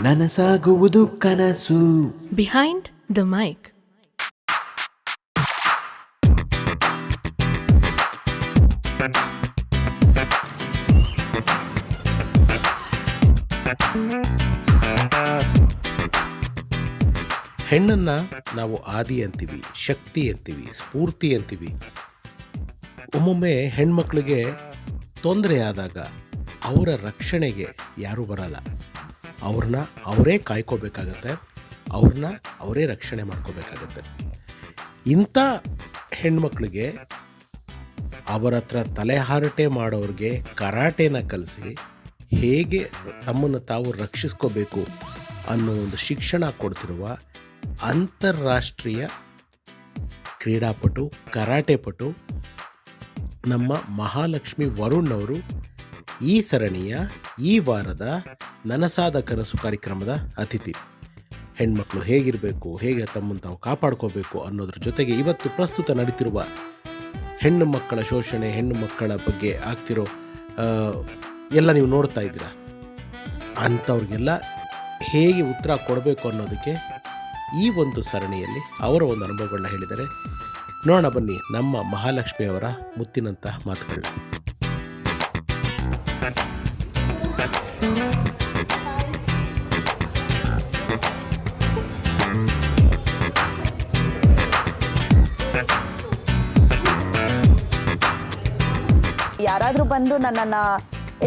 ನನಸಾಗುವುದು ಕನಸು. Behind the mic. ಹೆಣ್ಣನ್ನು ನಾವು ಆದಿ ಅಂತೀವಿ, ಶಕ್ತಿ ಅಂತೀವಿ, ಸ್ಫೂರ್ತಿ ಅಂತೀವಿ. ಒಮ್ಮೊಮ್ಮೆ ಹೆಣ್ಮಕ್ಳಿಗೆ ತೊಂದರೆ ಆದಾಗ ಅವರ ರಕ್ಷಣೆಗೆ ಯಾರೂ ಬರಲ್ಲ. ಅವ್ರನ್ನ ಅವರೇ ಕಾಯ್ಕೋಬೇಕಾಗತ್ತೆ, ಅವ್ರನ್ನ ಅವರೇ ರಕ್ಷಣೆ ಮಾಡ್ಕೋಬೇಕಾಗತ್ತೆ. ಇಂಥ ಹೆಣ್ಮಕ್ಳಿಗೆ ಅವರ ಹತ್ರ ತಲೆಹಾರಟೆ ಮಾಡೋರಿಗೆ ಕರಾಟೆನ ಕಲಿಸಿ ಹೇಗೆ ತಮ್ಮನ್ನು ತಾವು ರಕ್ಷಿಸ್ಕೋಬೇಕು ಅನ್ನೋ ಒಂದು ಶಿಕ್ಷಣ ಕೊಡ್ತಿರುವ ಅಂತಾರಾಷ್ಟ್ರೀಯ ಕ್ರೀಡಾಪಟು, ಕರಾಟೆಪಟು ನಮ್ಮ ಮಹಾಲಕ್ಷ್ಮಿ ವರುಣ್ ಅವರು ಈ ಸರಣಿಯ ಈ ವಾರದ ನನಸಾದ ಕನಸು ಕಾರ್ಯಕ್ರಮದ ಅತಿಥಿ. ಹೆಣ್ಮಕ್ಳು ಹೇಗಿರಬೇಕು, ಹೇಗೆ ತಮ್ಮನ್ನು ತಾವು ಕಾಪಾಡ್ಕೋಬೇಕು ಅನ್ನೋದ್ರ ಜೊತೆಗೆ ಇವತ್ತು ಪ್ರಸ್ತುತ ನಡೀತಿರುವ ಹೆಣ್ಣು ಮಕ್ಕಳ ಶೋಷಣೆ, ಹೆಣ್ಣು ಮಕ್ಕಳ ಬಗ್ಗೆ ಆಗ್ತಿರೋ ಎಲ್ಲ ನೀವು ನೋಡ್ತಾ ಇದ್ದೀರಾ. ಅಂಥವ್ರಿಗೆಲ್ಲ ಹೇಗೆ ಉತ್ತರ ಕೊಡಬೇಕು ಅನ್ನೋದಕ್ಕೆ ಈ ಒಂದು ಸರಣಿಯಲ್ಲಿ ಅವರ ಒಂದು ಅನುಭವಗಳನ್ನ ಹೇಳಿದ್ದಾರೆ. ನೋಡೋಣ ಬನ್ನಿ ನಮ್ಮ ಮಹಾಲಕ್ಷ್ಮಿಯವರ ಮುತ್ತಿನಂಥ ಮಾತುಗಳನ್ನ. ಯಾರಾದರೂ ಬಂದು ನನ್ನನ್ನು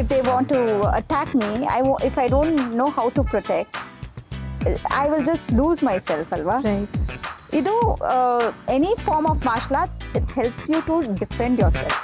if they want to attack me, if I don't know how to protect, I will just lose myself, alva. Right. Idu any form of martial art, it helps you to defend yourself.